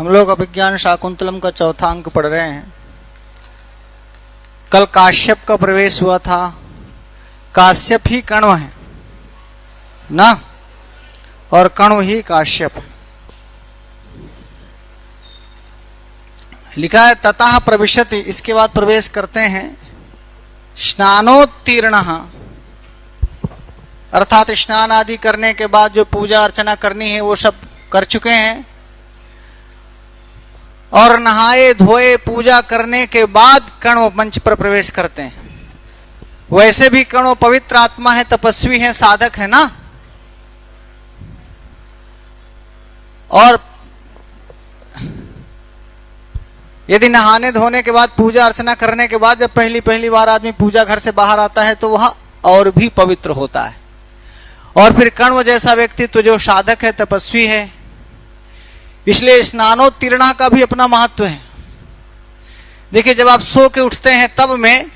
हम लोग अभिज्ञान शाकुंतलम का चौथा अंक पढ़ रहे हैं। कल काश्यप का प्रवेश हुआ था। काश्यप ही कण्व है ना, और कण्व ही काश्यप। लिखा है ततः प्रविशति, इसके बाद प्रवेश करते हैं। स्नानोत्तीर्णः, अर्थात स्नान आदि करने के बाद जो पूजा अर्चना करनी है वो सब कर चुके हैं, और नहाए धोए पूजा करने के बाद कण्व मंच पर प्रवेश करते हैं। वैसे भी कण्व पवित्र आत्मा है, तपस्वी है, साधक है ना। और यदि नहाने धोने के बाद पूजा अर्चना करने के बाद जब पहली बार आदमी पूजा घर से बाहर आता है तो वह और भी पवित्र होता है। और फिर कण्व जैसा व्यक्तित्व जो साधक है, तपस्वी है, इसलिए स्नानोत्तीर्णा का भी अपना महत्व है। देखिए, जब आप सो के उठते हैं तब में,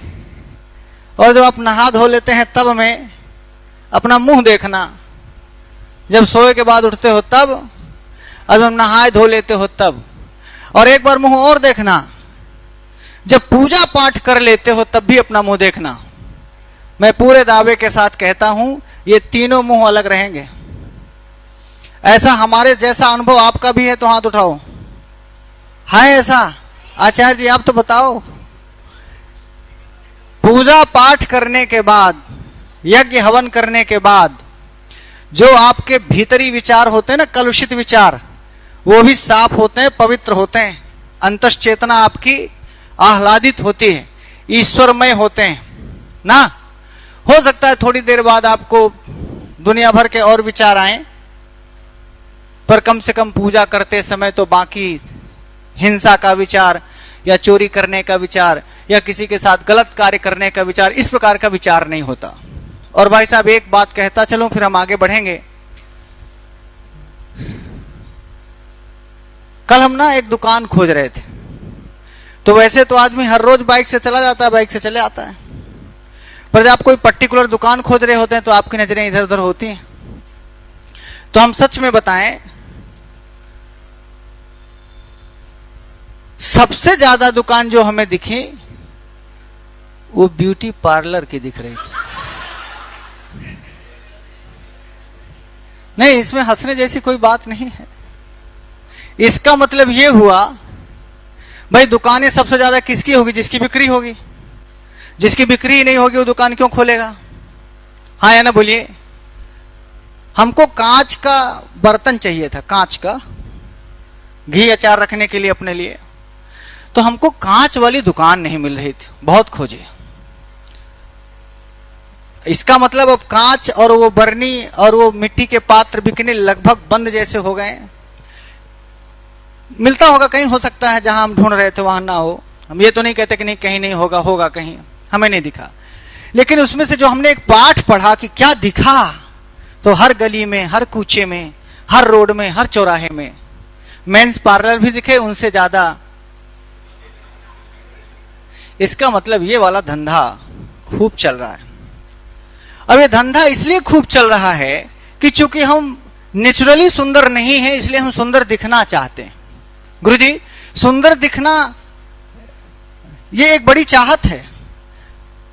और जब आप नहा धो लेते हैं तब में अपना मुंह देखना। जब सोए के बाद उठते हो तब, और जब नहाए धो लेते हो तब। और एक बार मुंह और देखना, जब पूजा पाठ कर लेते हो तब भी अपना मुंह देखना। मैं पूरे दावे के साथ कहता हूं, ये तीनों मुंह अलग रहेंगे। ऐसा हमारे जैसा अनुभव आपका भी है तो हाथ उठाओ। है ऐसा? आचार्य जी आप तो बताओ। पूजा पाठ करने के बाद, यज्ञ हवन करने के बाद जो आपके भीतरी विचार होते हैं ना, कलुषित विचार, वो भी साफ होते हैं, पवित्र होते हैं। अंतश्चेतना आपकी आह्लादित होती है, ईश्वरमय होते हैं ना। हो सकता है थोड़ी देर बाद आपको दुनिया भर के और विचार आए, पर कम से कम पूजा करते समय तो बाकी हिंसा का विचार या चोरी करने का विचार या किसी के साथ गलत कार्य करने का विचार, इस प्रकार का विचार नहीं होता। और भाई साहब एक बात कहता चलूं, फिर हम आगे बढ़ेंगे। कल हम ना एक दुकान खोज रहे थे, तो वैसे तो आदमी हर रोज बाइक से चला जाता है, बाइक से चले आता है, पर जब आप कोई पर्टिकुलर दुकान खोज रहे होते हैं तो आपकी नजरें इधर उधर होती हैं। तो हम सच में बताएं, सबसे ज्यादा दुकान जो हमें दिखी वो ब्यूटी पार्लर की दिख रही थी। नहीं, इसमें हंसने जैसी कोई बात नहीं है। इसका मतलब ये हुआ, भाई दुकानें सबसे ज्यादा किसकी होगी? जिसकी बिक्री होगी। जिसकी बिक्री नहीं होगी वो दुकान क्यों खोलेगा? हाँ या ना बोलिए। हमको कांच का बर्तन चाहिए था, कांच का, घी अचार रखने के लिए अपने लिए। तो हमको कांच वाली दुकान नहीं मिल रही थी, बहुत खोजे। इसका मतलब अब कांच और वो बर्नी और वो मिट्टी के पात्र बिकने लगभग बंद जैसे हो गए। मिलता होगा कहीं, हो सकता है जहां हम ढूंढ रहे थे वहां ना हो। हम ये तो नहीं कहते कि नहीं कहीं नहीं होगा, होगा कहीं, हमें नहीं दिखा। लेकिन उसमें से जो हमने एक पाठ पढ़ा कि क्या दिखा, तो हर गली में, हर कूचे में, हर रोड में, हर चौराहे में मेंस पार्लर भी दिखे, उनसे ज्यादा। इसका मतलब ये वाला धंधा खूब चल रहा है। अब ये धंधा इसलिए खूब चल रहा है कि चूंकि हम नेचुरली सुंदर नहीं है, इसलिए हम सुंदर दिखना चाहते हैं। गुरुजी, सुंदर दिखना ये एक बड़ी चाहत है,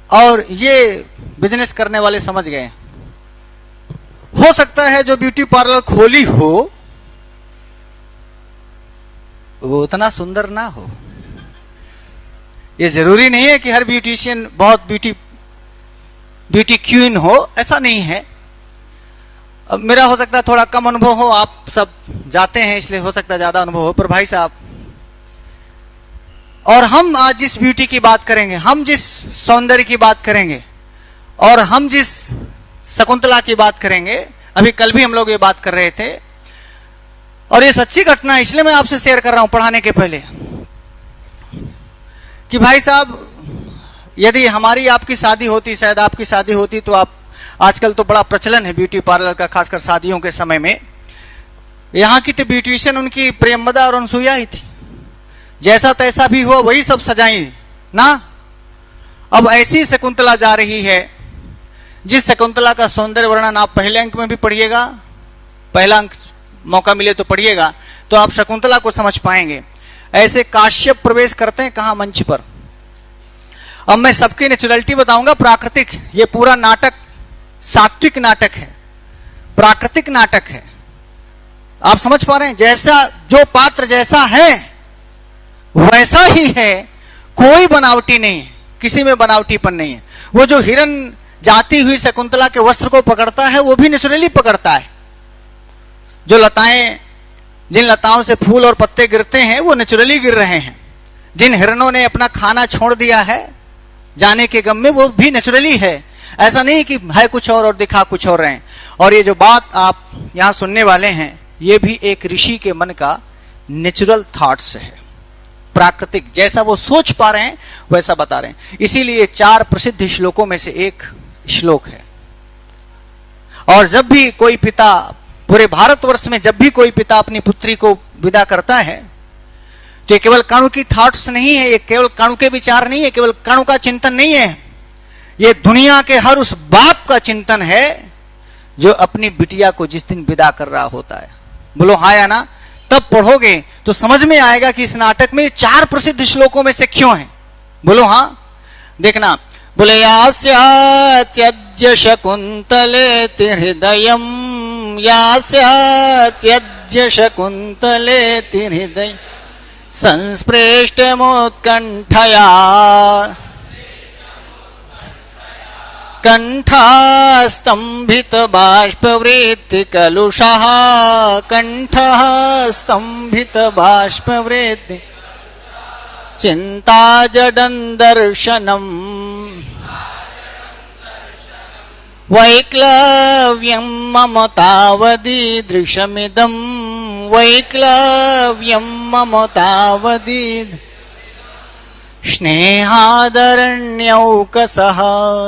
और ये बिजनेस करने वाले समझ गए। हो सकता है जो ब्यूटी पार्लर खोली हो वो उतना सुंदर ना हो। ये जरूरी नहीं है कि हर ब्यूटिशियन बहुत ब्यूटी क्वीन हो, ऐसा नहीं है। अब मेरा हो सकता है थोड़ा कम अनुभव हो, आप सब जाते हैं इसलिए हो सकता है ज्यादा अनुभव हो, पर भाई साहब, और हम आज जिस ब्यूटी की बात करेंगे, हम जिस सौंदर्य की बात करेंगे, और हम जिस शकुंतला की बात करेंगे, अभी कल भी हम लोग ये बात कर रहे थे, और ये सच्ची घटना है, इसलिए मैं आपसे शेयर कर रहा हूं पढ़ाने के पहले, कि भाई साहब यदि हमारी आपकी शादी होती, शायद आपकी शादी होती, तो आप, आजकल तो बड़ा प्रचलन है ब्यूटी पार्लर का, खासकर शादियों के समय में। यहाँ की तो ब्यूटिशियन उनकी प्रेमदा और अनसुईया ही थी, जैसा तैसा भी हुआ वही सब सजाई ना। अब ऐसी शकुंतला जा रही है, जिस शकुंतला का सौंदर्य वर्णन आप पहले अंक में भी पढ़िएगा, पहला अंक मौका मिले तो पढ़िएगा, तो आप शकुंतला को समझ पाएंगे। ऐसे काश्यप प्रवेश करते हैं कहां, मंच पर। अब मैं सबकी नेचुरलिटी बताऊंगा, प्राकृतिक। ये पूरा नाटक सात्विक नाटक है, प्राकृतिक नाटक है। आप समझ पा रहे हैं? जैसा जो पात्र जैसा है वैसा ही है, कोई बनावटी नहीं है, किसी में बनावटीपन नहीं है। वो जो हिरन जाती हुई शकुंतला के वस्त्र को पकड़ता है वो भी नेचुरली पकड़ता है। जो लताएं, जिन लताओं से फूल और पत्ते गिरते हैं वो नेचुरली गिर रहे हैं। जिन हिरणों ने अपना खाना छोड़ दिया है जाने के गम में, वो भी नेचुरली है। ऐसा नहीं कि है कुछ और दिखा कुछ और रहे हैं। और ये जो बात आप यहां सुनने वाले हैं ये भी एक ऋषि के मन का नेचुरल थॉट्स है, प्राकृतिक। जैसा वो सोच पा रहे हैं वैसा बता रहे हैं। इसीलिए 4 प्रसिद्ध श्लोकों में से एक श्लोक है। और जब भी कोई पिता, पूरे भारतवर्ष में जब भी कोई पिता अपनी पुत्री को विदा करता है तो ये केवल कणु की थॉट्स नहीं है, ये केवल कणु के विचार नहीं है, केवल कणु का चिंतन नहीं है। ये दुनिया के हर उस बाप का चिंतन है जो अपनी बिटिया को जिस दिन विदा कर रहा होता है। बोलो हाँ या ना? तब पढ़ोगे तो समझ में आएगा कि इस नाटक में 4 प्रसिद्ध श्लोकों में से क्यों है। बोलो हाँ? देखना, बोले यास्या त्यज्य शकुंतलेति हृदयम, यास्या त्यज्य शकुंतलेति हृदय संस्पृष्टमुत्कंठया कंठस्तंभित बाष्पवृत्ति कलुषः, कंठः स्तंभित बाष्पवृत्ति चिंता जडं दर्शनम् वैक्लव्यं मम तावदीदृशमिदं, वैक्लव्यं मम तावदीदृशम् स्नेहादरण्यौकसः,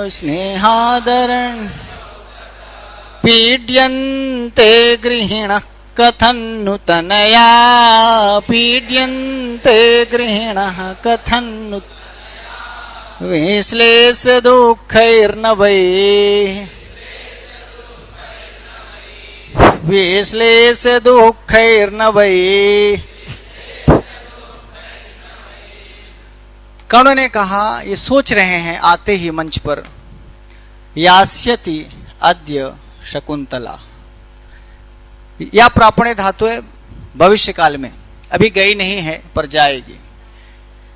स्नेहादरण्य पीड्यन्ते गृहिणः कथन्नु तनया, पीड्यन्ते गृहिणः कथन्नु विश्लेष दुःखैर्न वै, विश्लेष दुःखैर्न वै। कर्ण ने कहा, ये सोच रहे हैं आते ही मंच पर, यास्यति अद्य शकुंतला। या प्रापणे धातु है भविष्य काल में, अभी गई नहीं है पर जाएगी।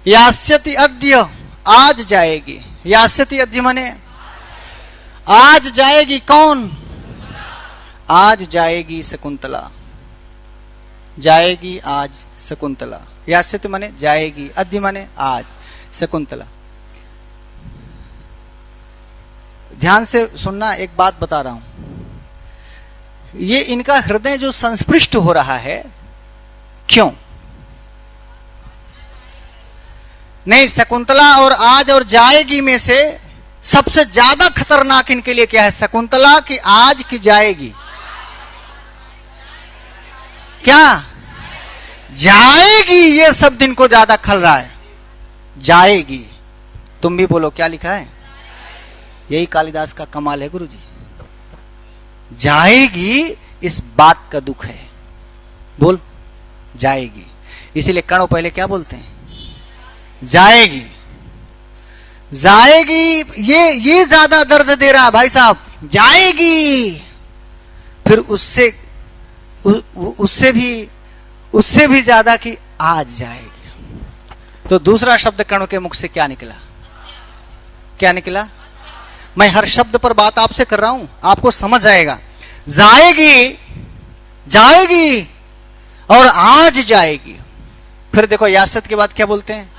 यास्यति अद्य, आज जाएगी। यास्यति अद्य माने आज जाएगी। कौन? आज जाएगी शकुंतला, जाएगी आज शकुंतला। यास्यति माने जाएगी, अद्य माने आज शकुंतला। ध्यान से सुनना, एक बात बता रहा हूं। ये इनका हृदय जो संस्पृष्ट हो रहा है, क्यों? नहीं, शकुंतला और आज और जाएगी में से सबसे ज्यादा खतरनाक इनके लिए क्या है? शकुंतला की आज की जाएगी? क्या जाएगी? ये सब दिन को ज्यादा खल रहा है। जाएगी। तुम भी बोलो, क्या लिखा है? यही कालिदास का कमाल है गुरुजी। जाएगी, इस बात का दुख है। बोल, जाएगी। इसीलिए कर्ण पहले क्या बोलते हैं? जाएगी, जाएगी। ये ज्यादा दर्द दे रहा है भाई साहब। जाएगी, फिर उससे भी ज्यादा कि आज जाएगी। तो दूसरा शब्द कर्ण के मुख से क्या निकला? क्या निकला? मैं हर शब्द पर बात आपसे कर रहा हूं, आपको समझ आएगा। जाएगी, जाएगी और आज जाएगी। फिर देखो यासत के बाद क्या बोलते हैं,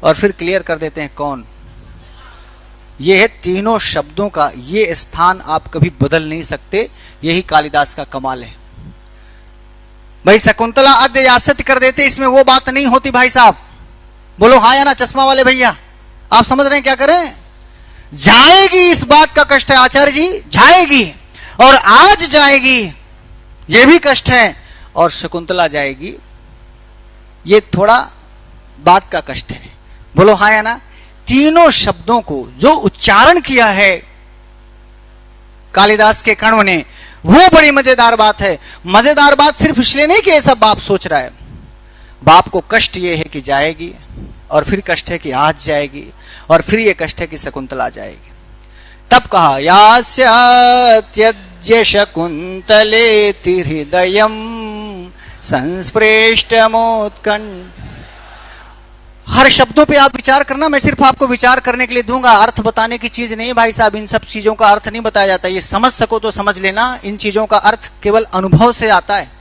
और फिर क्लियर कर देते हैं कौन। ये है तीनों शब्दों का ये स्थान आप कभी बदल नहीं सकते। यही कालिदास का कमाल है। भाई शकुंतला अद्य यासत कर देते, इसमें वो बात नहीं होती भाई साहब। बोलो हाँ या ना चश्मा वाले भैया? आप समझ रहे हैं क्या करें? जाएगी, इस बात का कष्ट है आचार्य जी। जाएगी और आज जाएगी, ये भी कष्ट है। और शकुंतला जाएगी, ये थोड़ा बात का कष्ट है। बोलो हाँ या ना? तीनों शब्दों को जो उच्चारण किया है कालिदास के कर्ण ने, वो बड़ी मजेदार बात है। मजेदार बात सिर्फ इसलिए नहीं कि ऐसा बाप सोच रहा है, बाप को कष्ट ये है कि जाएगी, और फिर कष्ट है कि आज जाएगी, और फिर ये कष्ट है कि शकुंतला जाएगी। तब कहा यास्य त्यज्य शकुंतलेति हृदयम संस्पृष्टमोत्कण्ठ। हर शब्दों पे आप विचार करना, मैं सिर्फ आपको विचार करने के लिए दूंगा, अर्थ बताने की चीज नहीं भाई साहब। इन सब चीजों का अर्थ नहीं बताया जाता, ये समझ सको तो समझ लेना, इन चीजों का अर्थ केवल अनुभव से आता है।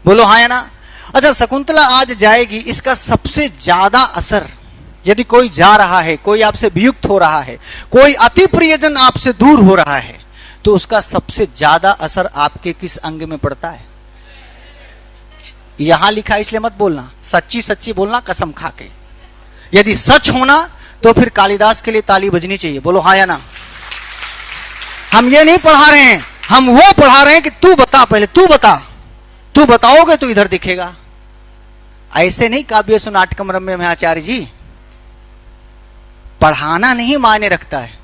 बोलो हाँ या ना। अच्छा, शकुंतला आज जाएगी, इसका सबसे ज्यादा असर, यदि कोई जा रहा है, कोई आपसे वियुक्त हो रहा है, कोई अति प्रियजन आपसे दूर हो रहा है, तो उसका सबसे ज्यादा असर आपके किस अंग में पड़ता है? यहां लिखा है इसलिए मत बोलना, सच्ची सच्ची बोलना कसम खा के। यदि सच होना तो फिर कालिदास के लिए ताली बजनी चाहिए। बोलो हाँ या ना। हम ये नहीं पढ़ा रहे हैं, हम वो पढ़ा रहे हैं कि तू बता, पहले तू बता, तू बताओगे तो इधर दिखेगा। ऐसे नहीं काव्य सुनाटकम रम्य में आचार्य जी, पढ़ाना नहीं मायने रखता है,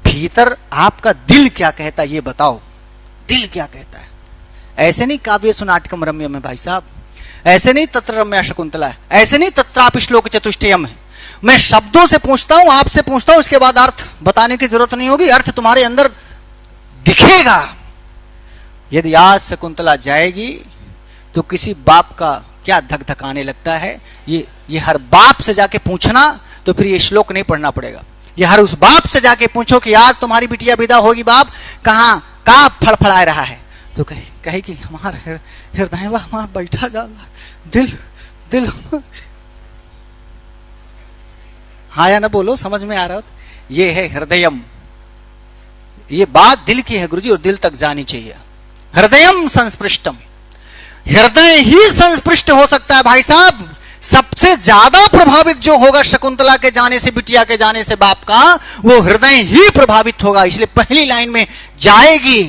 भीतर आपका दिल क्या कहता है ये बताओ, दिल क्या कहता है। ऐसे नहीं काव्य सुनाटकम रम्य में भाई साहब, ऐसे नहीं तत्र रम्या शकुंतला है, ऐसे नहीं तत्रापि श्लोक चतुष्टयम है। मैं शब्दों से पूछता हूं, आपसे पूछता हूं, उसके बाद अर्थ बताने की जरूरत नहीं होगी, अर्थ तुम्हारे अंदर दिखेगा। यदि आज शकुंतला जाएगी तो किसी बाप का क्या धक-धकाने लगता है, ये हर बाप से जाके पूछना, तो फिर ये श्लोक नहीं पढ़ना पड़ेगा। ये हर उस बाप से जाके पूछो कि आज तुम्हारी बिटिया विदा होगी बाप, कहां कहां फड़फड़ाए रहा है, तो कहे कि हमारा हृदय वहां बैठा जा दिल। हाँ या ना बोलो, समझ में आ रहा हो? ये है हृदयम, ये बात दिल की है गुरुजी, और दिल तक जानी चाहिए। हृदयम संस्पृष्टम, हृदय ही संस्पृष्ट हो सकता है भाई साहब। सबसे ज्यादा प्रभावित जो होगा शकुंतला के जाने से, बिटिया के जाने से बाप का, वो हृदय ही प्रभावित होगा। इसलिए पहली लाइन में जाएगी,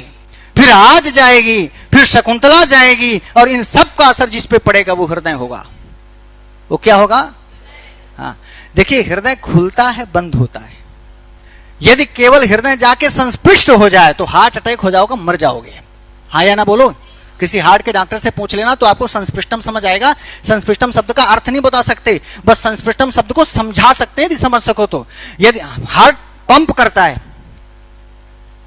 फिर आज जाएगी, फिर शकुंतला जाएगी, और इन सब का असर जिस पे पड़ेगा वो हृदय होगा। वो क्या होगा? हाँ, देखिए, हृदय खुलता है, बंद होता है। यदि केवल हृदय जाके संस्पृष्ट हो जाए तो हार्ट अटैक हो जाओगे, मर जाओगे। हाँ या ना बोलो। किसी हार्ट के डॉक्टर से पूछ लेना तो आपको संस्पृष्टम समझ आएगा। संस्पृष्टम शब्द का अर्थ नहीं बता सकते, बस संस्पृष्टम शब्द को समझा सकते हैं, यदि समझ सको तो। यदि हार्ट पंप करता है,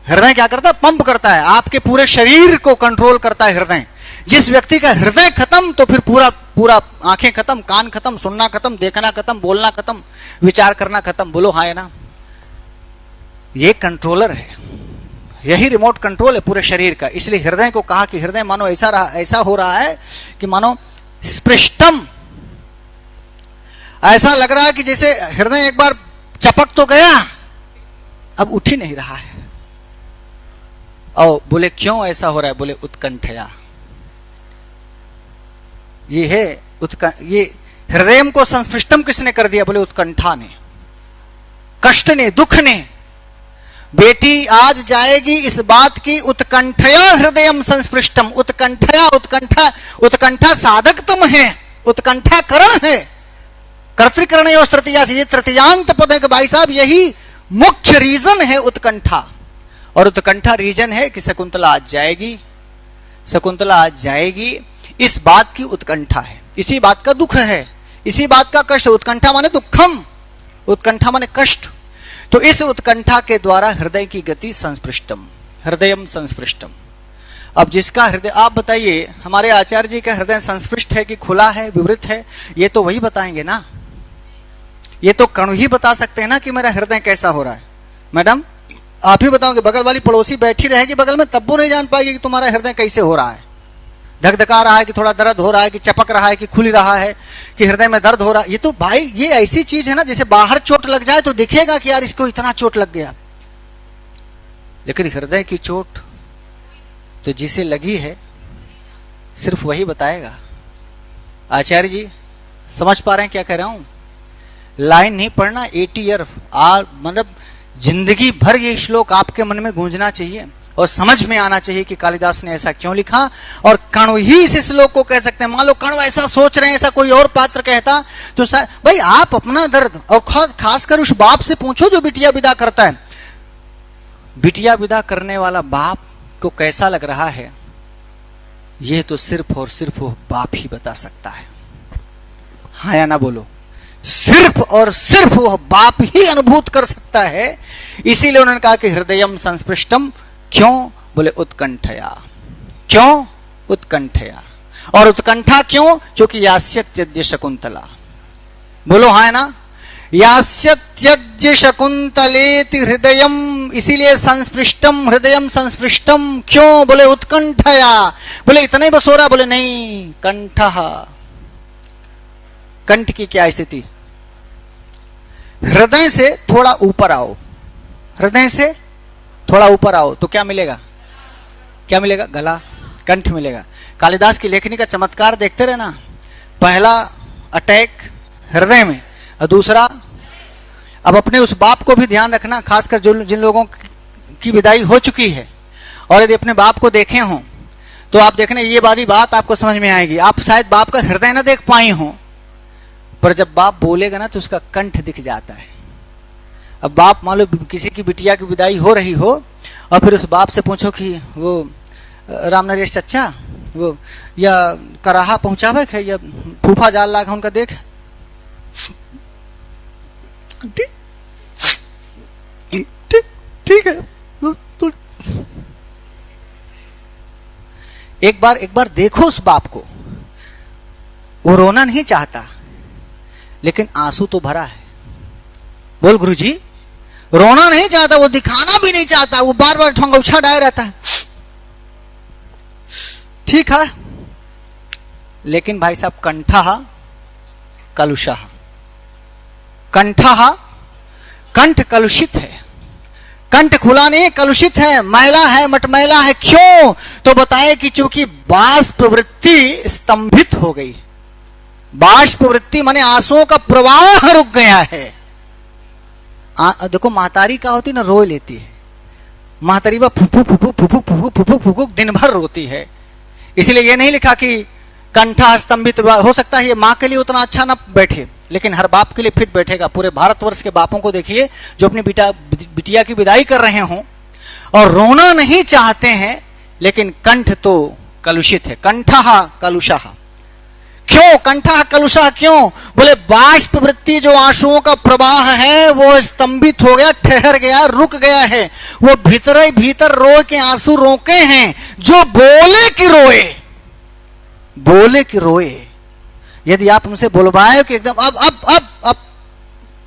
हृदय क्या करता है? पंप करता है, आपके पूरे शरीर को कंट्रोल करता है हृदय। जिस व्यक्ति का हृदय खत्म तो फिर पूरा आंखें खत्म, कान खत्म, सुनना खत्म, देखना खत्म, बोलना खत्म, विचार करना खत्म। बोलो हाँ या ना। ये कंट्रोलर है, यही रिमोट कंट्रोल है पूरे शरीर का। इसलिए हृदय को कहा कि हृदय मानो ऐसा हो रहा है कि मानो स्पृष्टम, ऐसा लग रहा है कि जैसे हृदय एक बार चपक तो गया, अब उठ ही नहीं रहा है। और बोले क्यों ऐसा हो रहा है? बोले उत्कंठया। ये है ये हृदय को संस्पृष्टम किसने कर दिया? बोले उत्कंठा ने, कष्ट ने, दुख ने। बेटी आज जाएगी इस बात की उत्कंठया हृदयम संस्पृष्टम। उत्कंठा साधक तुम है, उत्कंठा करण है, कर्तृकरण और तृतीया से। ये तृतीयांत पद है कि भाई साहब यही मुख्य रीजन है उत्कंठा। और उत्कंठा रीजन है कि शकुंतला आज जाएगी, शकुंतला आज जाएगी, इस बात की उत्कंठा है, इसी बात का दुख है, इसी बात का कष्ट। उत्कंठा माने दुखम, उत्कंठा माने कष्ट। तो इस उत्कंठा के द्वारा हृदय की गति संस्पृष्टम, हृदयम संस्पृष्टम। अब जिसका हृदय, आप बताइए हमारे आचार्य जी का हृदय संस्पृष्ट है कि खुला है, विवृत है? ये तो वही बताएंगे ना, ये तो कण ही बता सकते हैं ना कि मेरा हृदय कैसा हो रहा है। मैडम आप ही बताओगे, बगल वाली पड़ोसी बैठी रहेगी बगल में, तब वो नहीं जान पाएगी कि तुम्हारा हृदय कैसे हो रहा है। धकधका रहा है कि थोड़ा दर्द हो रहा है, कि चपक रहा है, कि खुल रहा है, कि हृदय में दर्द हो रहा है। ये तो भाई ये ऐसी चीज है ना, जैसे बाहर चोट लग जाए तो दिखेगा कि यार इसको इतना चोट लग गया, लेकिन हृदय की चोट तो जिसे लगी है सिर्फ वही बताएगा। आचार्य जी समझ पा रहे हैं क्या कह रहा हूं? लाइन नहीं पढ़ना, 80 ईयर मतलब जिंदगी भर ये श्लोक आपके मन में गूंजना चाहिए और समझ में आना चाहिए कि कालिदास ने ऐसा क्यों लिखा। और कण ही इस श्लोक को कह सकते हैं। मान लो कण ऐसा सोच रहे हैं, ऐसा कोई और पात्र कहता तो भाई आप अपना दर्द, और खासकर उस बाप से पूछो जो बिटिया विदा करता है। बिटिया विदा करने वाला बाप को कैसा लग रहा है, यह तो सिर्फ और सिर्फ वो बाप ही बता सकता है। हाँ या ना बोलो? सिर्फ और सिर्फ वो बाप ही अनुभूत कर सकता है। इसीलिए उन्होंने कहा कि हृदयम संस्पृष्टम। क्यों? बोले उत्कंठया। क्यों? उत्कंठया। और उत्कंठा क्यों? क्योंकि यास्य त्यज्य शकुंतला। बोलो हाँ है ना? यास्य त्यज्य शकुंतलेति हृदयम, इसीलिए संस्पृष्टम, हृदयम संस्पृष्टम। क्यों? बोले उत्कंठया। बोले इतना ही बस हो रहा? बोले नहीं, कंठः। कंठ की क्या स्थिति? हृदय से थोड़ा ऊपर आओ, हृदय से थोड़ा ऊपर आओ तो क्या मिलेगा? क्या मिलेगा? गला, कंठ मिलेगा। कालिदास की लेखनी का चमत्कार देखते रहना। पहला अटैक हृदय में और दूसरा, अब अपने उस बाप को भी ध्यान रखना, खासकर जो जिन लोगों की विदाई हो चुकी है और यदि अपने बाप को देखे हों तो आप देखना ये वाली बात आपको समझ में आएगी। आप शायद बाप का हृदय ना देख पाई हो, पर जब बाप बोलेगा ना तो उसका कंठ दिख जाता है। अब बाप मान लो किसी की बिटिया की विदाई हो रही हो और फिर उस बाप से पूछो कि वो राम नरेश चच्चा वो या कराहा पहुंचावे है या फूफा जाल लागा उनका देख, ठीक है। एक बार देखो उस बाप को, वो रोना नहीं चाहता लेकिन आंसू तो भरा है। बोल गुरुजी, रोना नहीं चाहता, वो दिखाना भी नहीं चाहता, वो बार बार ठंगौछा डाए रहता है। ठीक है, लेकिन भाई साहब कंठः कलुषः, कंठः, कंठ कलुषित है, कंठ खुला नहीं, कलुषित है, मैला है, मटमैला है। क्यों? तो बताए कि चूंकि बाष्प वृत्ति स्तंभित हो गई। बाष्प वृत्ति माने आंसुओं का प्रवाह रुक गया है। देखो महतारी का होती ना, रो लेती है महतारी, वह फुफू फुफू फुफू फुफू फुफू फुफू दिन भर रोती है। इसलिए ये नहीं लिखा कि कंठा स्तंभित। हो सकता है ये माँ के लिए उतना अच्छा ना बैठे, लेकिन हर बाप के लिए फिट बैठेगा। पूरे भारतवर्ष के बापों को देखिए जो अपनी बिटिया की विदाई कर रहे हों और रोना नहीं चाहते हैं, लेकिन कंठ तो कलुषित है। कंठः कलुषः। क्यों कंठः कलुषः? क्यों? बोले बाष्प वृत्ति जो आंसुओं का प्रवाह है वो स्तंभित हो गया, ठहर गया, रुक गया है। वो भीतर ही भीतर रो के आंसू रोके हैं। जो बोले कि रोए, बोले कि रोए। यदि आप उनसे बुलवाए कि एकदम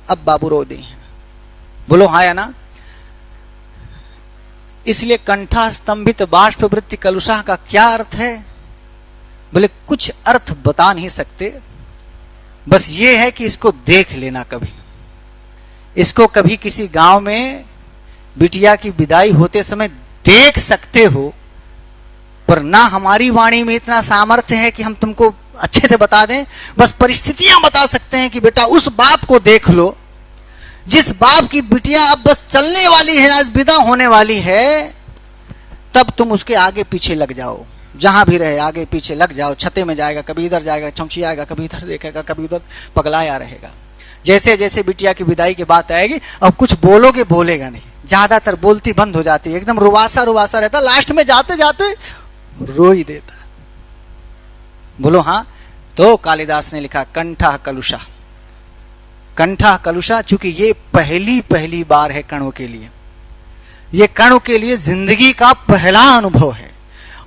अब बाबू रो दी, बोलो हाँ या ना? इसलिए कंठा स्तंभित बाष्प वृत्ति कलुषः का क्या अर्थ है? बोले कुछ अर्थ बता नहीं सकते, बस ये है कि इसको देख लेना कभी। इसको कभी किसी गांव में बिटिया की विदाई होते समय देख सकते हो, पर ना हमारी वाणी में इतना सामर्थ्य है कि हम तुमको अच्छे से बता दें। बस परिस्थितियां बता सकते हैं कि बेटा उस बाप को देख लो, जिस बाप की बिटिया अब बस चलने वाली है, आज विदा होने वाली है, तब तुम उसके आगे पीछे लग जाओ। जहां भी रहे आगे पीछे लग जाओ। छते में जाएगा, कभी इधर जाएगा, चमचियाएगा, कभी इधर देखेगा, कभी उधर पगलाया रहेगा। जैसे जैसे बिटिया की विदाई की बात आएगी, अब कुछ बोलोगे, बोलेगा नहीं, ज्यादातर बोलती बंद हो जाती है, एकदम रुवासा रुवासा रहता, लास्ट में जाते जाते रो ही देता। बोलो हाँ? तो कालिदास ने लिखा कंठः कलुषः। कंठः कलुषः, चूंकि ये पहली बार है कणों के लिए, ये कणों के लिए जिंदगी का पहला अनुभव है।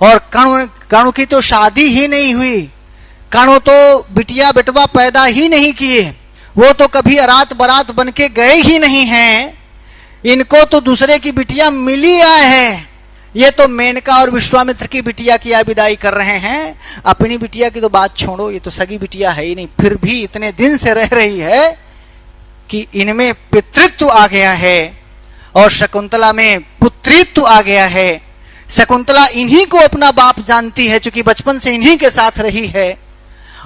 और कणों की तो शादी ही नहीं हुई, कणों तो बिटिया बेटवा पैदा ही नहीं किए, वो तो कभी अरात बरात बन के गए ही नहीं हैं। इनको तो दूसरे की बिटिया मिली आए हैं। ये तो मेनका और विश्वामित्र की बिटिया की विदाई कर रहे हैं। अपनी बिटिया की तो बात छोड़ो, ये तो सगी बिटिया है ही नहीं, फिर भी इतने दिन से रह रही है कि इनमें पितृत्व आ गया है और शकुंतला में पुत्रित्व आ गया है। शकुंतला इन्हीं को अपना बाप जानती है, क्योंकि बचपन से इन्हीं के साथ रही है।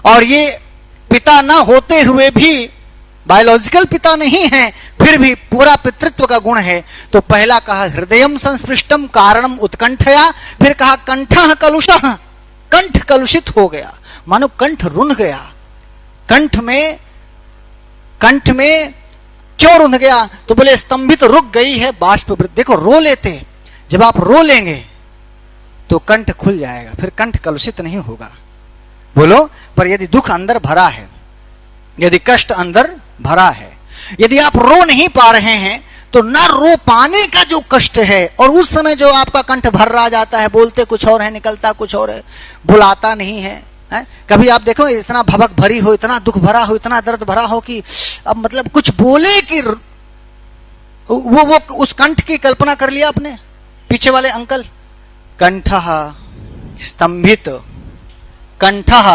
और ये पिता ना होते हुए भी, बायोलॉजिकल पिता नहीं है, फिर भी पूरा पितृत्व का गुण है। तो पहला कहा हृदयम संस्पृष्टम कारणम उत्कंठया, फिर कहा कंठः कलुषः, कंठ कलुषित हो गया, मानो कंठ रुंध गया। कंठ में क्यों रुंध गया? तो बोले स्तंभित रुक गई है बाष्प वृत्ति। देखो रो लेते, जब आप रो लेंगे तो कंठ खुल जाएगा, फिर कंठ कलुषित नहीं होगा। बोलो, पर यदि दुख अंदर भरा है, यदि कष्ट अंदर भरा है, यदि आप रो नहीं पा रहे हैं, तो न रो पाने का जो कष्ट है, और उस समय जो आपका कंठ भर रहा जाता है, बोलते कुछ और है, निकलता कुछ और है, बुलाता नहीं है, है? कभी आप देखो इतना भभक भरी हो, इतना दुख भरा हो, इतना दर्द भरा हो कि अब मतलब कुछ बोले कि वो उस कंठ की कल्पना कर लिया आपने। पीछे वाले अंकल, कंठः स्तंभित, कंठः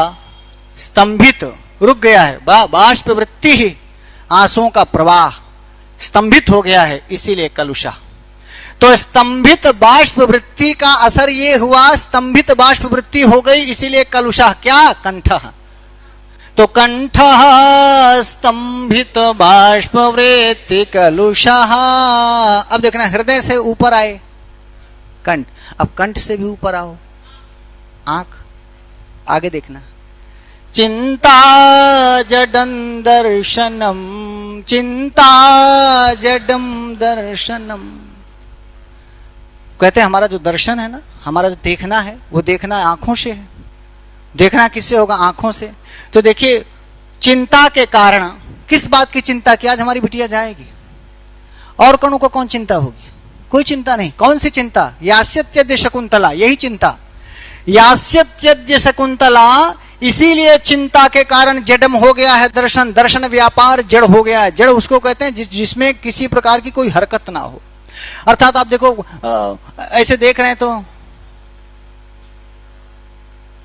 स्तंभित, रुक गया है, बाष्प वृत्ति ही, आंसुओं का प्रवाह स्तंभित हो गया है, इसीलिए कलुषा। तो स्तंभित बाष्प वृत्ति का असर ये हुआ, स्तंभित बाष्प वृत्ति हो गई, इसीलिए कलुषा। क्या? कंठः। तो कंठः स्तंभित बाष्प वृत्ति कलुषः। अब देखना, हृदय से ऊपर आए कंठ, अब कंठ से भी ऊपर आओ, आंख, आगे देखना, चिंता जडम दर्शनम, चिंता जडम दर्शनम। कहते हैं हमारा जो दर्शन है ना, हमारा जो देखना है, वो देखना आंखों से है। देखना किससे होगा? आंखों से। तो देखिए, चिंता के कारण, किस बात की चिंता की? आज हमारी बिटिया जाएगी, और कणों को कौन चिंता होगी? कोई चिंता नहीं। कौन सी चिंता? यास्यत्यद्य शकुंतला, यही चिंता, यास्यत्यद्य शकुंतला। इसीलिए चिंता के कारण जडम हो गया है दर्शन, दर्शन व्यापार जड़ हो गया है। जड़ उसको कहते हैं जिसमें किसी प्रकार की कोई हरकत ना हो। अर्थात आप देखो, ऐसे देख रहे हैं तो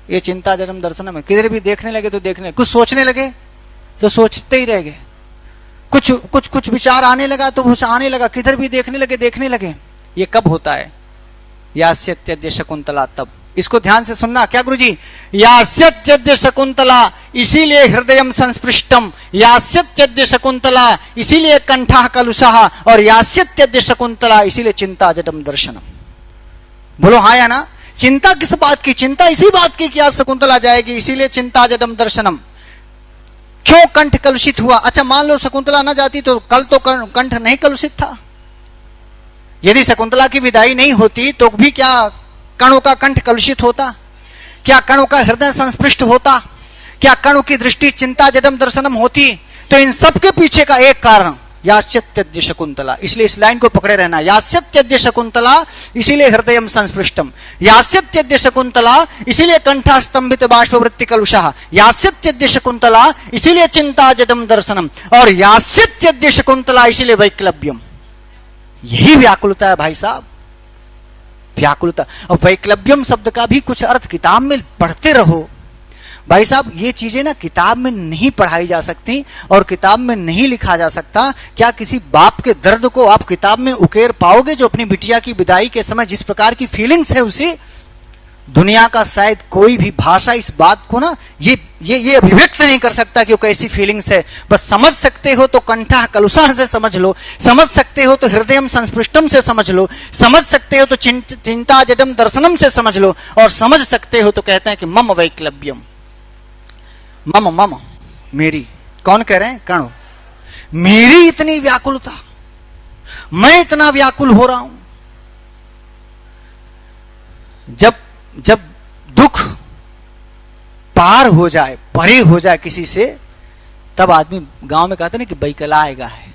ये चिंता जन्म दर्शन में, किधर भी देखने लगे तो देखने, कुछ सोचने लगे तो सोचते ही रह गए, कुछ विचार आने लगा तो कुछ आने लगा, किधर भी देखने लगे। ये कब होता है? यास्यत्यद्य शकुंतला, तब। इसको ध्यान से सुनना। क्या गुरुजी? यास्यत्यद्य शकुंतला, इसीलिए हृदयम संस्पृष्टम, यास्यत्यद्य शकुंतला, इसीलिए कंठः कलुषः, और यास्यत्यद्य शकुंतला, इसीलिए चिंता जडम दर्शनम। बोलो हाँ या ना? चिंता किस बात की? चिंता इसी बात की कि आज शकुंतला जाएगी, इसीलिए चिंता जडम दर्शनम। क्यों कंठ कलुषित हुआ? अच्छा, मान लो शकुंतला न जाती तो कल तो कंठ नहीं कलुषित था। यदि शकुंतला की विदाई नहीं होती तो भी क्या कणों का कंठ कलुषित होता? क्या कणों का हृदय संस्पृष्ट होता? क्या कणों की दृष्टि चिंता जडम दर्शनम होती? तो इन सब के पीछे का एक कारण, यास्यत्यद्य शकुंतला। इसलिए इस लाइन को पकड़े रहना, यास्यत्यद्य शकुंतला, इसीलिए हृदयम संस्पृष्टम, यास्यत्यद्य शकुंतला, इसीलिए कंठः स्तंभित बाष्प वृत्ति कलुषः, यास्यत्यद्य शकुंतला, इसीलिए चिंता जडम दर्शनम, और यास्यत्यद्य शकुंतला, इसीलिए वैक्लव्यम। यही व्याकुलता है भाई साहब, व्याकुलता। और वैक्लव्यम शब्द का भी कुछ अर्थ किताब में पढ़ते रहो भाई साहब। ये चीजें ना किताब में नहीं पढ़ाई जा सकती और किताब में नहीं लिखा जा सकता। क्या किसी बाप के दर्द को आप किताब में उकेर पाओगे? जो अपनी बिटिया की विदाई के समय जिस प्रकार की फीलिंग्स है, उसे दुनिया का शायद कोई भी भाषा इस बात को ना ये अभिव्यक्त नहीं कर सकता कि वो कैसी फीलिंग्स है। बस समझ सकते हो तो कंठः कलुषः से समझ लो, समझ सकते हो तो हृदयम संस्पृष्टम से समझ लो, समझ सकते हो तो चिंता जडम दर्शनम से समझ लो, और समझ सकते हो तो कहते हैं कि मम वैक्लव्यम, मम मेरी। कौन कह रहे हैं? कणो। मेरी इतनी व्याकुलता, मैं इतना व्याकुल हो रहा हूं। जब दुख पार हो जाए, परे हो जाए किसी से, तब आदमी, गांव में कहते ना कि बैकला आएगा है।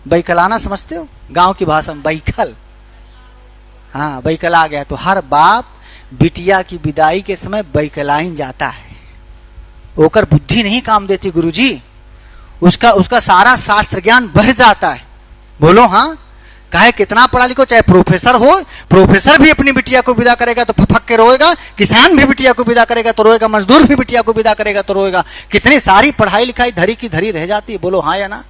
बैकलाना समझते हो? गांव की भाषा में बैकल, हाँ बैकला आ गया। तो हर बाप बिटिया की विदाई के समय बैकलाइन जाता है। ओकर बुद्धि नहीं काम देती गुरुजी, उसका सारा शास्त्र ज्ञान बह जाता है। बोलो हाँ? काहे कितना पढ़ा लिखो, चाहे प्रोफेसर हो, प्रोफेसर भी अपनी बिटिया को विदा करेगा तो फक के रोएगा, किसान भी बिटिया को विदा करेगा तो रोएगा, मजदूर भी बिटिया को विदा करेगा तो रोएगा। कितनी सारी पढ़ाई लिखाई धरी की धरी रह जाती है। बोलो हाँ या ना?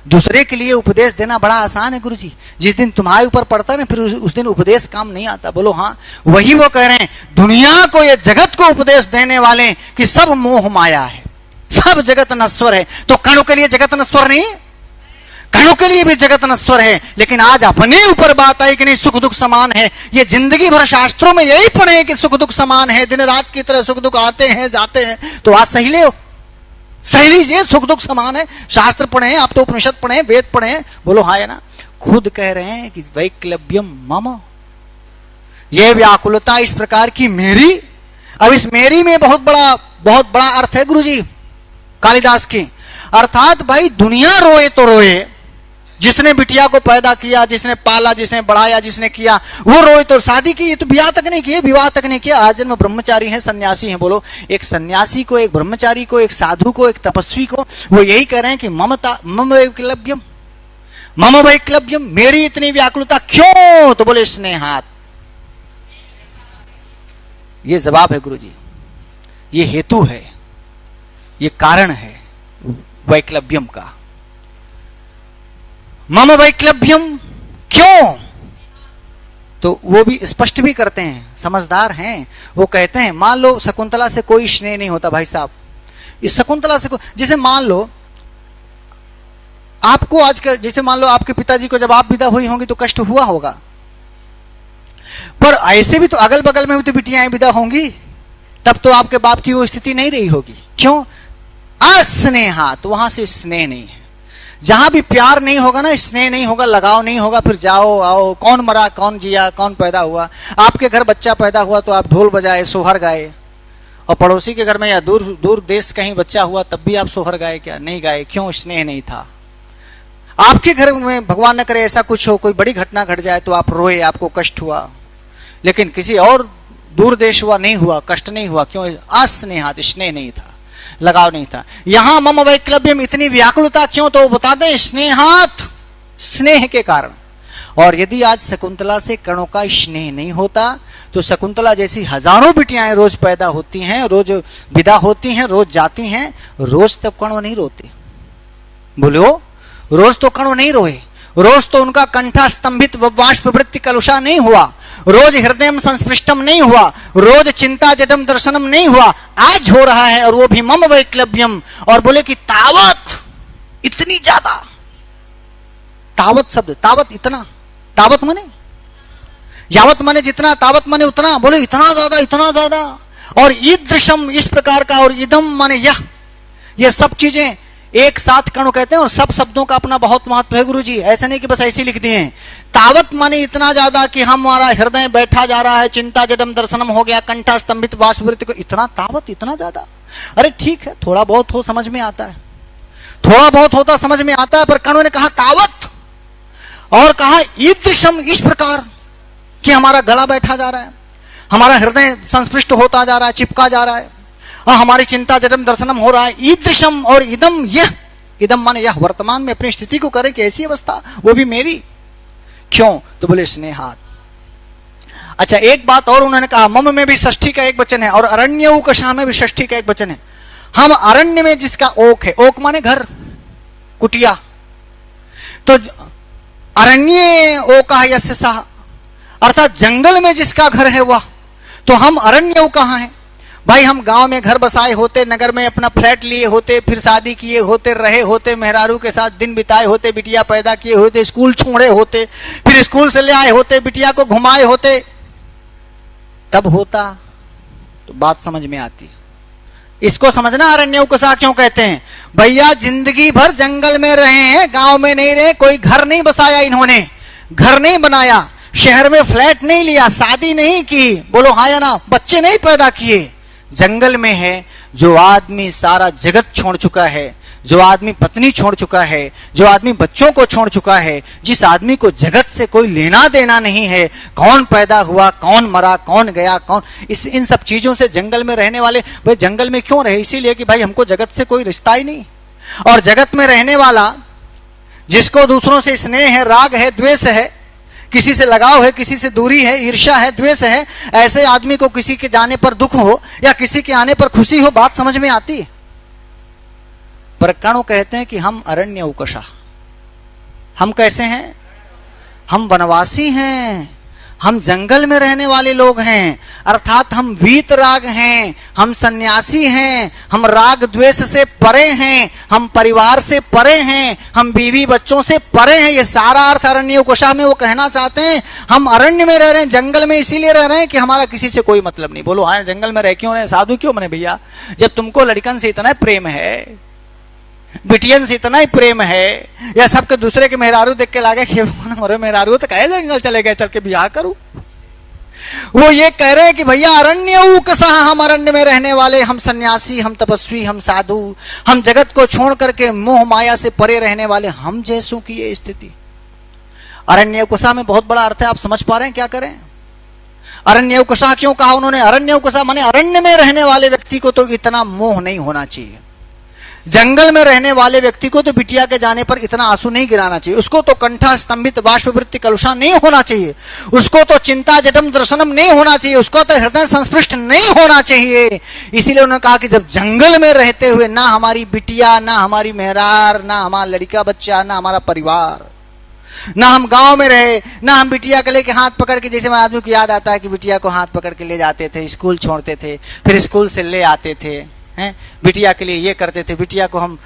दूसरे के लिए उपदेश देना बड़ा आसान है गुरुजी। जिस दिन तुम्हारे ऊपर पड़ता है ना, फिर उस दिन उपदेश काम नहीं आता। बोलो हाँ? वही वो कह रहे हैं, दुनिया को, ये जगत को उपदेश देने वाले कि सब मोह माया है, सब जगत नश्वर है। तो कणों के लिए जगत नश्वर नहीं? कणों के लिए भी जगत नश्वर है। लेकिन आज अपने ऊपर बात आई कि नहीं, सुख दुख समान है। ये जिंदगी भर शास्त्रों में यही पढ़े कि सुख दुख समान है, दिन रात की तरह सुख दुख आते हैं जाते हैं। तो आज सही ले, सही लीजिए, सुख दुख समान है। शास्त्र पढ़े, आप तो उपनिषद पढ़े, वेद पढ़े। बोलो हाँ या ना? खुद कह रहे हैं कि वैक्लव्यम मम, यह व्याकुलता इस प्रकार की मेरी। अब इस मेरी में बहुत बड़ा अर्थ है गुरुजी कालिदास की। अर्थात भाई दुनिया रोए तो रोए, जिसने बिटिया को पैदा किया, जिसने पाला, जिसने बढ़ाया, जिसने किया, वो रोए तो शादी की, ये तो ब्याह तक नहीं किए, विवाह तक नहीं किया, आजन्म ब्रह्मचारी हैं, सन्यासी हैं। बोलो, एक सन्यासी को, एक ब्रह्मचारी को, एक साधु को, एक तपस्वी को वो यही कह रहे हैं कि मम वैक्लव्यम, मेरी इतनी व्याकुलता क्यों? तो बोले स्नेहात। ये जवाब है गुरुजी, ये हेतु है, ये कारण है वैक्लव्यम का। मम वैक्लव्यम क्यों? तो वो भी स्पष्ट भी करते हैं, समझदार हैं। वो कहते हैं मान लो शकुंतला से कोई स्नेह नहीं होता भाई साहब, इस शकुंतला से जैसे मान लो आपको आजकल, जैसे मान लो आपके पिताजी को जब आप विदा हुई होंगी तो कष्ट हुआ होगा, पर ऐसे भी तो अगल बगल में भी तो बिटियाएं विदा होंगी, तब तो आपके बाप की वो स्थिति नहीं रही होगी। क्यों? अस्नेहात, वहां से स्नेह नहीं है। जहां भी प्यार नहीं होगा ना, स्नेह नहीं होगा, लगाव नहीं होगा, फिर जाओ आओ, कौन मरा, कौन जिया, कौन पैदा हुआ। आपके घर बच्चा पैदा हुआ तो आप ढोल बजाए, सोहर गाए, और पड़ोसी के घर में या दूर दूर देश कहीं बच्चा हुआ तब भी आप सोहर गाए क्या? नहीं गाए। क्यों? स्नेह नहीं था। आपके घर में भगवान न करे ऐसा कुछ हो, कोई बड़ी घटना घट जाए तो आप रोए, आपको कष्ट हुआ, लेकिन किसी और दूर देश हुआ, नहीं हुआ, कष्ट नहीं हुआ। क्यों? अस्नेहात, स्नेह नहीं था, लगाव नहीं था। यहां मम वैक्लव्यम, इतनी व्याकुलता क्यों? तो बता दें स्नेहात, स्नेह के कारण। और यदि आज शकुंतला से कणों का स्नेह नहीं होता तो शकुंतला जैसी हजारों बिटियां रोज पैदा होती हैं, रोज विदा होती हैं, रोज जाती हैं, रोज तब कणों नहीं रोते। बोलो, रोज तो कणों नहीं रोए, रोज तो उनका कंठा स्तंभित वाष्पवृत्ति कलुषा नहीं हुआ, रोज हृदय संस्पृष्टम नहीं हुआ, रोज चिंता जडम दर्शनम नहीं हुआ। आज हो रहा है, और वो भी मम वैक्लव्यम। और बोले कि तावत, इतनी ज्यादा। तावत शब्द, तावत इतना, तावत माने यावत माने जितना, तावत माने उतना। बोले इतना ज्यादा, इतना ज्यादा। और ईदृशम, इस प्रकार का, और इदम माने यह, ये सब चीजें एक साथ कणु कहते हैं। और सब शब्दों का अपना बहुत महत्व है गुरुजी, ऐसा नहीं कि बस ऐसे लिख दिए हैं। तावत माने इतना ज्यादा कि हमारा हृदय बैठा जा रहा है, चिंता जडम दर्शनम हो गया, कंठा स्तंभित वाष्पवृत्ति को, इतना तावत, इतना ज्यादा। अरे ठीक है, थोड़ा बहुत हो समझ में आता है, थोड़ा बहुत होता समझ में आता है, पर कणु ने कहा तावत, और कहा ईदृशम, इस प्रकार कि हमारा गला बैठा जा रहा है, हमारा हृदय संस्पृष्ट होता जा रहा है, चिपका जा रहा है, और हमारी चिंता जडम दर्शनम हो रहा है। ईदृशम, और इदम यह, इदम माने यह, वर्तमान में अपनी स्थिति को करे कि ऐसी अवस्था, वो भी मेरी। क्यों? तो बोले स्नेहात। अच्छा, एक बात और उन्होंने कहा, मम में भी षष्ठी का एक वचन है, और अरण्यौकशा में भी षष्ठी का एक वचन है। हम अरण्य में जिसका ओक है, ओक माने घर, कुटिया, तो अरण्ये ओका यस्य सः, अर्थात जंगल में जिसका घर है वह। तो हम अरण्य कहाँ हैं भाई? हम गांव में घर बसाए होते, नगर में अपना फ्लैट लिए होते, फिर शादी किए होते, रहे होते, मेहरारू के साथ दिन बिताए होते, बिटिया पैदा किए होते, स्कूल छोड़े होते, फिर स्कूल से ले आए होते, बिटिया को घुमाए होते, तब होता तो बात समझ में आती। इसको समझना अरण्यौकशा क्यों कहते हैं। भैया जिंदगी भर जंगल में रहे हैं, गांव में नहीं रहे, कोई घर नहीं बसाया इन्होंने, घर नहीं बनाया, शहर में फ्लैट नहीं लिया, शादी नहीं की, बोलो हाँ या ना, बच्चे नहीं पैदा किए, जंगल में है। जो आदमी सारा जगत छोड़ चुका है, जो आदमी पत्नी छोड़ चुका है, जो आदमी बच्चों को छोड़ चुका है, जिस आदमी को जगत से कोई लेना देना नहीं है, कौन पैदा हुआ, कौन मरा, कौन गया, कौन, इन सब चीजों से जंगल में रहने वाले, भाई जंगल में क्यों रहे? इसीलिए कि भाई हमको जगत से कोई रिश्ता ही नहीं। और जगत में रहने वाला जिसको दूसरों से स्नेह है, राग है, द्वेष है, किसी से लगाव है, किसी से दूरी है, ईर्ष्या है, द्वेष है, ऐसे आदमी को किसी के जाने पर दुख हो या किसी के आने पर खुशी हो, बात समझ में आती है। पर कणु कहते हैं कि हम अरण्यौकशा, हम कैसे हैं? हम वनवासी हैं, हम जंगल में रहने वाले लोग हैं, अर्थात हम वीतराग हैं, हम सन्यासी हैं, हम राग द्वेष से परे हैं, हम परिवार से परे हैं, हम बीवी बच्चों से परे हैं। ये सारा अर्थ अरण्यौकशा में वो कहना चाहते हैं। हम अरण्य में रह रहे हैं, जंगल में इसीलिए रह रहे हैं कि हमारा किसी से कोई मतलब नहीं। बोलो हाँ, जंगल में रह क्यों रहे? साधु क्यों बने भैया? जब तुमको लड़कन से इतना प्रेम है, बिटियन से इतना ही प्रेम है, या सबके दूसरे के मेहरारू देख के लागे कि मेरे मेहरारू तो कहे जंगल चले गए, चल के ब्याह करूं, वो ये कह रहे हैं कि भैया अरण्य उकसा, हम अरण्य में रहने वाले, हम सन्यासी, हम तपस्वी, हम साधु, हम जगत को छोड़ करके मोह माया से परे रहने वाले, हम जैसों की ये स्थिति। अरण्य उकसा में बहुत बड़ा अर्थ है, आप समझ पा रहे हैं क्या करें? अरण्य उकसा क्यों कहा उन्होंने? अरण्य उकसा माने अरण्य में रहने वाले व्यक्ति को तो इतना मोह नहीं होना चाहिए। जंगल में रहने वाले व्यक्ति को तो बिटिया के जाने पर इतना आंसू नहीं गिराना चाहिए। उसको तो कंठा स्तंभित बाष्पवृत्ति कलुषा नहीं होना चाहिए। उसको तो चिंता जटम दर्शनम नहीं होना चाहिए। उसको तो हृदय संस्पृष्ट नहीं होना चाहिए। इसीलिए उन्होंने कहा कि जब जंगल में रहते हुए ना हमारी बिटिया, ना हमारी मेहरार, ना हमारा लड़का बच्चा, ना हमारा परिवार, ना हम गांव में रहे, ना हम बिटिया के लेके हाथ पकड़ के, जैसे आदमी को याद आता है कि बिटिया को हाथ पकड़ के ले जाते थे, स्कूल छोड़ते थे, फिर स्कूल से ले आते थे, हैं बिटिया के लिए ये करते थे, बिटिया को हम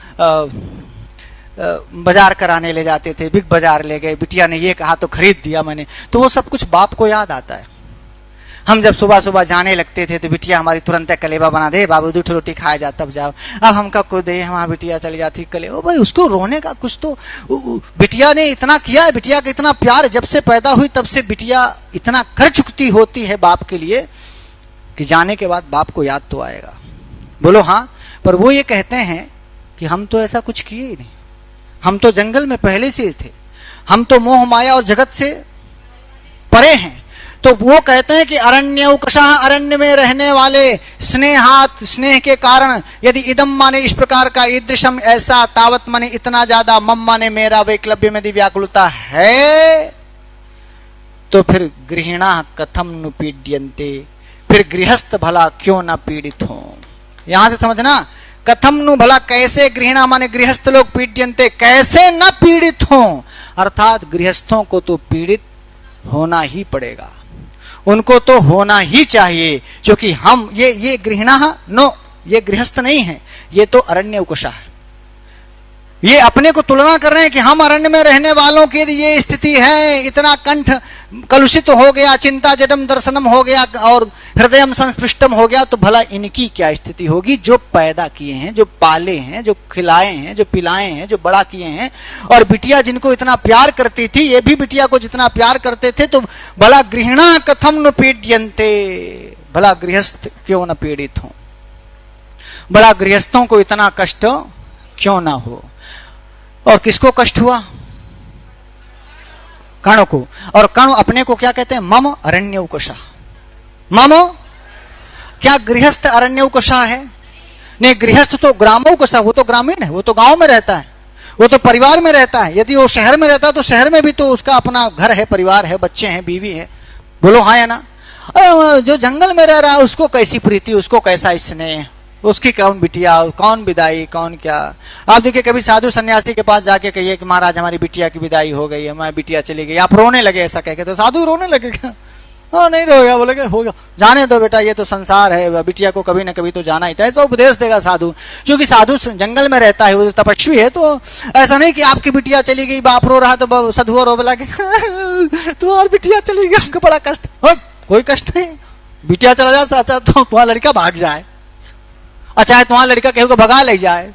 बाजार कराने ले जाते थे, बिग बाजार ले गए, बिटिया ने ये कहा तो खरीद दिया मैंने, तो वो सब कुछ बाप को याद आता है। हम जब सुबह सुबह जाने लगते थे तो बिटिया हमारी तुरंत कलेवा बना दे, बाबू 2 रोटी खाया जा तब जाओ। अब हम कब को दे, हमारा बिटिया चली जाती कले, ओ भाई उसको रोने का कुछ तो, बिटिया ने इतना किया है, बिटिया का इतना प्यार, जब से पैदा हुई तब से बिटिया इतना कर चुकती होती है बाप के लिए कि जाने के बाद बाप को याद तो आएगा। बोलो हाँ। पर वो ये कहते हैं कि हम तो ऐसा कुछ किए ही नहीं, हम तो जंगल में पहले से थे, हम तो मोह माया और जगत से परे हैं। तो वो कहते हैं कि अरण्य उकशा, अरण्य में रहने वाले, स्नेहात, स्नेह के कारण, यदि इदम माने इस प्रकार का, ईदृशम ऐसा, तावत माने इतना ज्यादा, मम माने मेरा, वैक्लव्य में यदि व्याकुलता है तो फिर गृहिणा कथम नु पीड्यन्ते, फिर गृहस्थ भला क्यों ना पीड़ित हो। यहां से समझना, कथम नु भला कैसे, गृहिणा माने गृहस्थ लोग, पीड्यन्ते कैसे न पीड़ित हो, अर्थात गृहस्थों को तो पीड़ित होना ही पड़ेगा, उनको तो होना ही चाहिए, क्योंकि हम ये गृहिणा नो, ये गृहस्थ नहीं है, ये तो अरण्य उकशा है। ये अपने को तुलना कर रहे हैं कि हम अरण्य में रहने वालों की ये स्थिति है, इतना कंठ कलुषित हो गया, चिंता जडम दर्शनम हो गया और हृदयम संस्पृष्टम हो गया, तो भला इनकी क्या स्थिति होगी जो पैदा किए हैं, जो पाले हैं, जो खिलाए हैं, जो पिलाए हैं, जो बड़ा किए हैं। और बिटिया जिनको इतना प्यार करती थी, ये भी बिटिया को जितना प्यार करते थे, तो भला गृहिणा कथम न पीड्यन्ते, भला गृहस्थ क्यों न पीड़ित हो, भला गृहस्थों को इतना कष्ट क्यों ना हो। और किसको कष्ट हुआ? कर्ण को। और कर्ण अपने को क्या कहते हैं? मम अरण्य उकशा। मम क्या गृहस्थ अरण्य उकशा है? नहीं, गृहस्थ तो ग्रामोकशा, वो तो ग्रामीण है, वो तो गांव में रहता है, वो तो परिवार में रहता है। यदि वो शहर में रहता है तो शहर में भी तो उसका अपना घर है, परिवार है, बच्चे हैं, बीवी है। बोलो हाँ या ना। जो जंगल में रह रहा है उसको कैसी प्रीति, उसको कैसा स्नेह, उसकी कौन बिटिया, कौन विदाई, कौन क्या। आप देखिए कभी साधु सन्यासी के पास जाके कहिए कि महाराज हमारी बिटिया की विदाई हो गई है, हमारी बिटिया चली गई, आप रोने लगे ऐसा कह के, तो साधु रोने लगेगा? हाँ नहीं रोएगा, बोलेगा होगा, जाने दो बेटा, ये तो संसार है, बिटिया को कभी ना कभी तो जाना ही था। ऐसा उपदेश देगा साधु, क्योंकि साधु जंगल में रहता है, वो तपस्वी है। तो ऐसा नहीं कि आपकी बिटिया चली गई, बाप रो रहा तो साधु रो लगे तो और बिटिया चली गई, हमको बड़ा कष्ट। कोई कष्ट नहीं, बिटिया चला जाए चाचा तो तुम्हारा लड़का भाग जाए, अच्छा तुम्हारा लड़का कहीं को भगा ले जाए,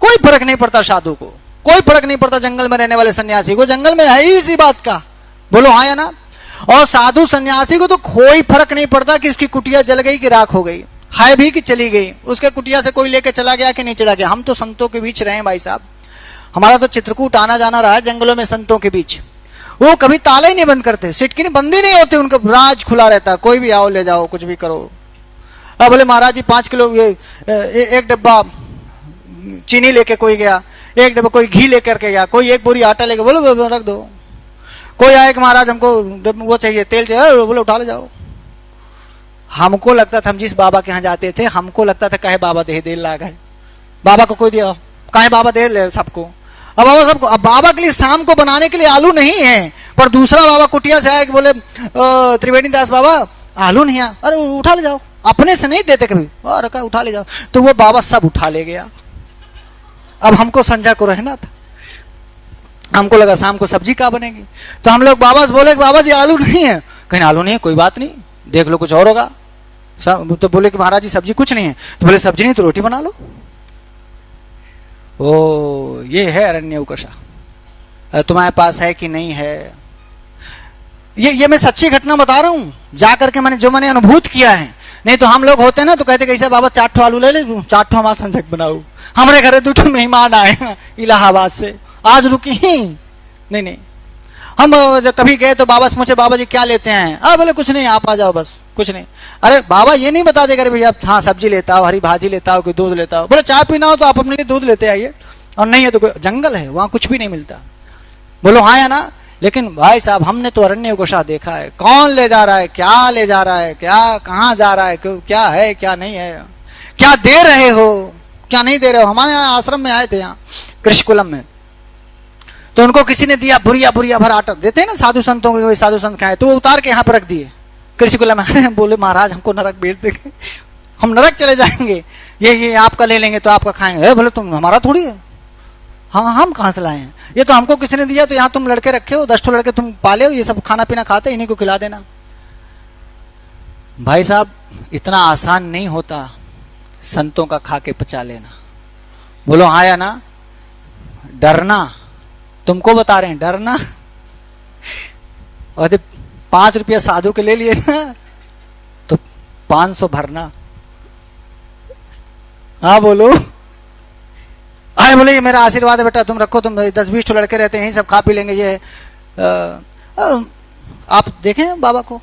कोई फर्क नहीं पड़ता साधु को, कोई फर्क नहीं पड़ता जंगल में रहने वाले सन्यासी को। जंगल में है ही इसी बात का, बोलो हाँ या ना। और साधु सन्यासी को तो कोई फर्क नहीं पड़ता कि उसकी कुटिया जल गई कि राख हो गई, है भी कि चली गई, उसके कुटिया से कोई लेके चला गया कि नहीं चला गया। हम तो संतों के बीच रहे भाई साहब, हमारा तो चित्रकूट आना जाना रहा है जंगलों में संतों के बीच। वो कभी ताला ही नहीं बंद करते, सिटकी बंदी नहीं होती, उनका राज खुला रहता है, कोई भी आओ ले जाओ, कुछ भी करो। अब बोले महाराज जी 5 किलो एक डब्बा चीनी लेके कोई गया, एक डब्बा कोई घी लेकर के गया, कोई एक बोरी आटा लेके, बोलो रख दो। कोई आए कि महाराज हमको वो चाहिए, तेल चाहिए, बोले उठा ले जाओ। हमको लगता था, हम जिस बाबा के यहाँ जाते थे, हमको लगता था कहे बाबा दे ला गए, बाबा को कोई दिया, कहे बाबा दे ले सबको। अब बाबा सबको, अब बाबा के लिए शाम को बनाने के लिए आलू नहीं है, पर दूसरा बाबा कुटिया से आया कि बोले त्रिवेणी दास बाबा आलू नहीं है, अरे उठा ले जाओ, अपने से नहीं देते कभी, और कहा उठा ले जाओ। तो वो बाबा सब उठा ले गया। अब हमको संध्या को रहना था, हमको लगा शाम को सब्जी क्या बनेगी, तो हम लोग बाबा से बोले बाबा जी आलू नहीं है, कहीं आलू नहीं है, कोई बात नहीं, देख लो कुछ और होगा। तो बोले कि महाराज जी सब्जी कुछ नहीं है, तो बोले सब्जी नहीं तो रोटी बना लो। ओ ये है अरण्य उकशा, तुम्हारे पास है कि नहीं है। ये मैं सच्ची घटना बता रहा हूं, जा करके मैंने अनुभूत किया है। नहीं तो हम लोग होते ना तो कहते कैसे बाबा 4 ठो आलू ले ले, 4 ठो हमारा संजक बनाओ। हमारे घरे 2 ठो मेहमान आए इलाहाबाद से, आज रुकी ही नहीं। हम जब कभी गए तो बाबा से पूछे, बाबा जी क्या लेते हैं? बोले कुछ नहीं, आप आ जाओ बस, कुछ नहीं। अरे बाबा ये नहीं बता देगा भैया, हाँ सब्जी लेता हो, हरी भाजी लेता हो, कोई दूध लेता हो। बोले चाय पीना हो तो आप अपने लिए दूध लेते आइए, और नहीं है तो जंगल है वहां कुछ भी नहीं मिलता। बोलो हाँ या ना? लेकिन भाई साहब हमने तो अरण्यकोशा देखा है, कौन ले जा रहा है, क्या ले जा रहा है, क्या कहाँ जा रहा है, क्या है क्या नहीं है, क्या दे रहे हो क्या नहीं दे रहे हो। हमारे यहाँ आश्रम में आए थे, यहाँ कृष्णकुलम में, तो उनको किसी ने दिया बुरिया भर आटा, देते हैं ना साधु संतों को, साधु संत खाए, तो वो उतार के यहाँ पर रख दिए कृष्णकुलम में। बोले महाराज हमको नरक भेज देंगे, हम नरक चले जाएंगे, ये आपका ले लेंगे तो आपका खाएंगे। बोले तुम हमारा थोड़ी है, हाँ हम कहाँ से लाए हैं, ये तो हमको किसी ने दिया, तो यहाँ तुम लड़के रखे हो, 10 ठो लड़के तुम पाले हो, ये सब खाना पीना खाते, इन्हीं को खिला देना। भाई साहब इतना आसान नहीं होता संतों का खा के पचा लेना। बोलो हाँ या ना? डरना, तुमको बता रहे हैं डरना। और 5 रुपया साधु के ले लिए ना तो 500 भरना। हाँ बोलो, आए बोले ये मेरा आशीर्वाद है बेटा, तुम रखो, तुम 10-20 ठो लड़के रहते हैं, यही सब खा पी लेंगे। ये आप देखें बाबा को।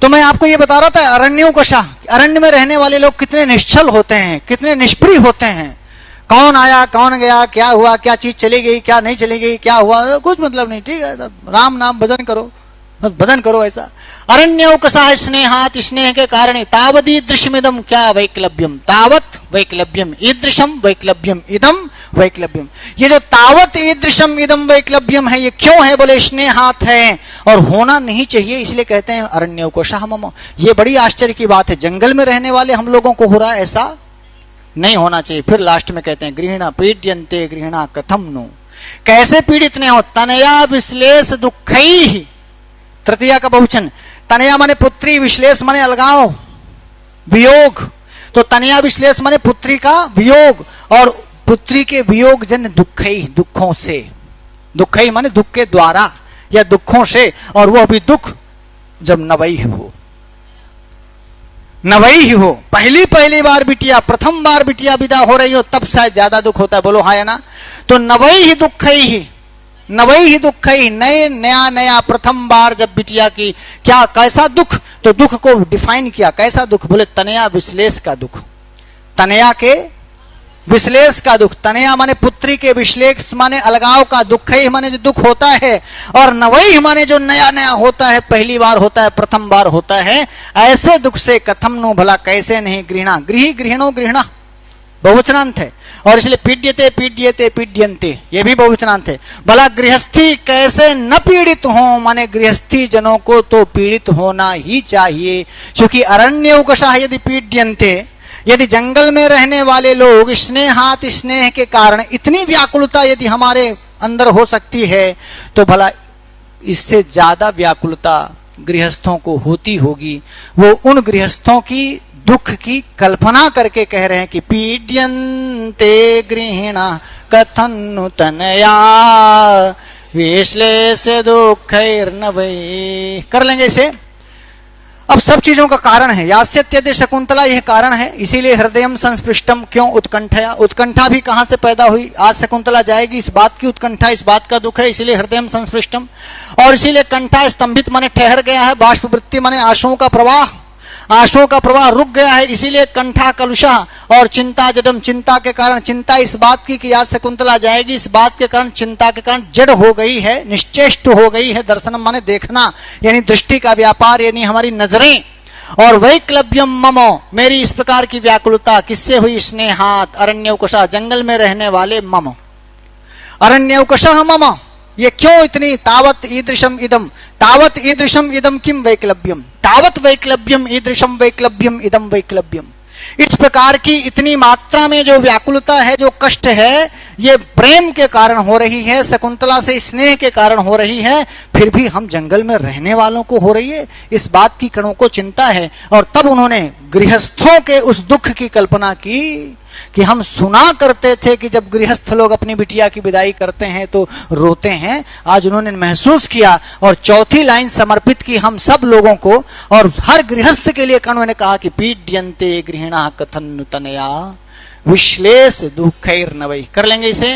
तो मैं आपको ये बता रहा था अरण्यकोशा, अरण्य में रहने वाले लोग कितने निश्चल होते हैं, कितने निष्प्रिय होते हैं। कौन आया कौन गया, क्या हुआ, क्या चीज चली गई क्या नहीं चली गई, क्या हुआ कुछ मतलब नहीं, ठीक है, राम नाम भजन करो, बस भजन करो ऐसा। अरण्यकोशा स्नेहात, स्नेह के कारण तावदीदृशमिदम क्या वैक्लव्यम, तावत वैक्लव्यम, ईदृशम वैक्लव्यम, इदम वैक्लव्यम। ये जो तावत ईदृशम इदम वैक्लव्यम है, ये क्यों है? बोले स्नेहात है और होना नहीं चाहिए, इसलिए कहते हैं अरण्यकोशा मम। ये बड़ी आश्चर्य की बात है, जंगल में रहने वाले हम लोगों को हो रहा है, ऐसा नहीं होना चाहिए। फिर लास्ट में कहते हैं गृहिणा पीड्यन्ते गृहिणा कथम नु, कैसे पीड़ित नहीं हो? तनया विश्लेष दुखई, तृतीया का बहुवचन, तनया माने पुत्री, विश्लेष माने अलगाव वियोग, तो तनया विश्लेष माने पुत्री का वियोग, और पुत्री के वियोग जन दुखई, दुखों से, दुखई माने दुख के द्वारा या दुखों से, और वो भी दुख जब नवई हो, नवई ही हो, पहली बार बिटिया, प्रथम बार बिटिया विदा हो रही हो, तब शायद ज्यादा दुख होता है। बोलो हाँ या ना? तो नवई ही दुखई ही, नवई ही दुखई, नए नया प्रथम बार जब बिटिया की, क्या कैसा दुख? तो दुख को डिफाइन किया, कैसा दुख? बोले तनया विश्लेष का दुख, तनया के विश्लेष का दुख। तनया माने पुत्री के, विश्लेष माने अलगाव का, दुख ही माने जो दुख होता है, और नवई माने जो नया होता है, पहली बार होता है, प्रथम बार होता है, ऐसे दुख से कथम नो, भला कैसे नहीं। गृहिणा, गृही गृहिणो गृहिणा बहुवचनांत है, और इसलिए पीड्यते पीड्यते पीड्यन्ते ये भी बहुवचनांत है। भला गृहस्थी कैसे न पीड़ित हो, माने गृहस्थी जनों को तो पीड़ित होना ही चाहिए, क्योंकि अरण्यकोशा यदि पीड्यन्ते, यदि जंगल में रहने वाले लोग स्नेहात, स्नेह के कारण इतनी व्याकुलता यदि हमारे अंदर हो सकती है, तो भला इससे ज्यादा व्याकुलता गृहस्थों को होती होगी। वो उन गृहस्थों की दुख की कल्पना करके कह रहे हैं कि पीड्यन्ते गृहिणा कथनु तनया विश्लेष दुखैर्नवै। कर लेंगे इसे। अब सब चीजों का कारण है, यास्यत्यदि शकुंतला, यह कारण है। इसीलिए हृदयम संस्पृष्टम, क्यों उत्कंठया, उत्कंठा भी कहां से पैदा हुई? आज शकुंतला जाएगी, इस बात की उत्कंठा, इस बात का दुख है, इसीलिए हृदयम संस्पृष्टम। और इसीलिए कंठा स्तंभित माने ठहर गया है, बाष्पवृत्ति माने आंसुओं का प्रवाह, आंसुओं का प्रवाह रुक गया है, इसीलिए कंठा कलुषा। और चिंता जडम, चिंता के कारण, चिंता इस बात की कि आज शकुंतला जाएगी, इस बात के कारण, चिंता के कारण जड़ हो गई है, निश्चेष्ट हो गई है। दर्शनम माने देखना, यानी दृष्टि का व्यापार, यानी हमारी नजरें। और वैक्लव्यम ममो, मेरी इस प्रकार की व्याकुलता किससे हुई? स्नेहात, अरण्यकोशा, जंगल में रहने वाले मम, अरण्यकोशा मम। ये क्यों इतनी? तावत ईदृशम इदम, तावत ईदृशम इदम किम वैक्लव्यम, तावत वैक्लव्यम ईदृशम वैक्लव्यम इदम वैक्लव्यम। इस प्रकार की इतनी मात्रा में जो व्याकुलता है, जो कष्ट है, ये प्रेम के कारण हो रही है, शकुंतला से स्नेह के कारण हो रही है। फिर भी हम जंगल में रहने वालों को हो रही है, इस बात की कणों को चिंता है। और तब उन्होंने गृहस्थों के उस दुख की कल्पना की, कि हम सुना करते थे कि जब गृहस्थ लोग अपनी बिटिया की विदाई करते हैं तो रोते हैं, आज उन्होंने महसूस किया और चौथी लाइन समर्पित की हम सब लोगों को और हर गृहस्थ के लिए। कण्व ने कहा कि पीड्यन्ते गृहिणा कथन तनया विश्लेष दुखैर नवै। कर लेंगे इसे।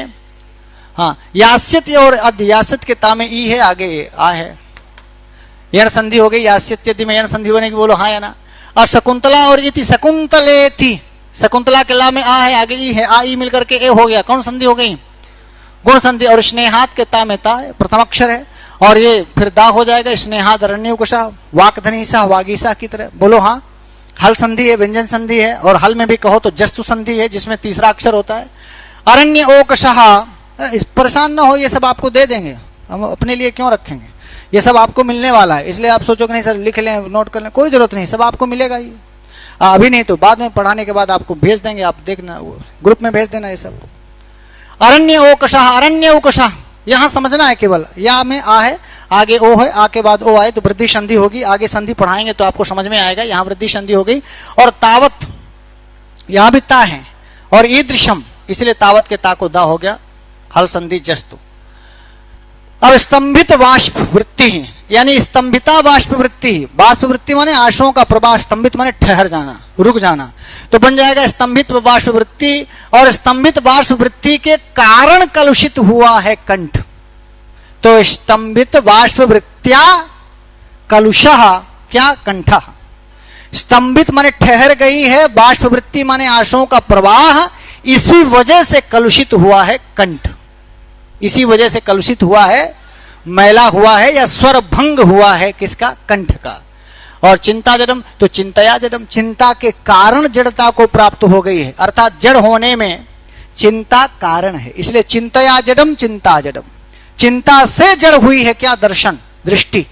हाँ, यास्यति और अद्य, यास्यत के ता में ई है, आगे आ है, यण संधि हो गई, यास्यत्यदि में यण संधि बनेगी, बोलो हाँ या ना। और शकुंतला और इति, शकुंतलेति, शकुंतला के ला में आ है, आगे ई है, आ ई मिलकर के ए हो गया, कौन संधि हो गई, गुण संधि। और स्नेहात के ता में ता है, प्रथम अक्षर है, और ये फिर दा हो जाएगा, स्नेहाद अरण्यकुशा वाक्धनीसा वागीसा की तरह, बोलो हाँ। हल संधि है, व्यंजन संधि है, और हल में भी कहो तो जस्तु संधि है जिसमें तीसरा अक्षर होता है। अरण्य ओकशहा, इस परेशान ना हो, ये सब आपको दे देंगे, हम अपने लिए क्यों रखेंगे, ये सब आपको मिलने वाला है, इसलिए आप सोचो कि नहीं सर लिख लें नोट कर लें, कोई जरूरत नहीं, सब आपको मिलेगा ही। अभी नहीं तो बाद में पढ़ाने के बाद आपको भेज देंगे, आप देखना, ग्रुप में भेज देना ये सब। अरण्य ओकशा, अरण्य ओकशा, यहां समझना है केवल, या में आ है, आगे ओ है, आ के बाद ओ आए तो वृद्धि संधि होगी, आगे संधि पढ़ाएंगे तो आपको समझ में आएगा। यहां वृद्धि संधि हो गई। और तावत, यहां भी ता है, और ईदृशम, इसलिए तावत के ता को दा हो गया, हल संधि जस्तु। अब स्तंभित वाष्प वृत्ति, यानी स्तंभिता वाष्प वृत्ति, वाष्प वृत्ति माने आंसुओं का प्रवाह, स्तंभित माने ठहर जाना, रुक जाना, तो बन जाएगा स्तंभित वाष्प वृत्ति। और स्तंभित वाष्प वृत्ति के कारण कलुषित हुआ है कंठ, तो स्तंभित वाष्प वृत्त्या कलुषः क्या कंठ। स्तंभित माने ठहर गई है, वाष्प वृत्ति माने आंसुओं का प्रवाह, इसी वजह से कलुषित हुआ है कंठ, इसी वजह से कलुषित हुआ है, मैला हुआ है, या स्वर भंग हुआ है किसका, कंठ का। और चिंता जडम, तो चिंतया जडम, चिंता के कारण जड़ता को प्राप्त हो गई है, अर्थात जड़ होने में चिंता कारण है, इसलिए चिंतया जडम चिंता जडम, चिंता से जड़ हुई है क्या, दर्शन, दृष्टि।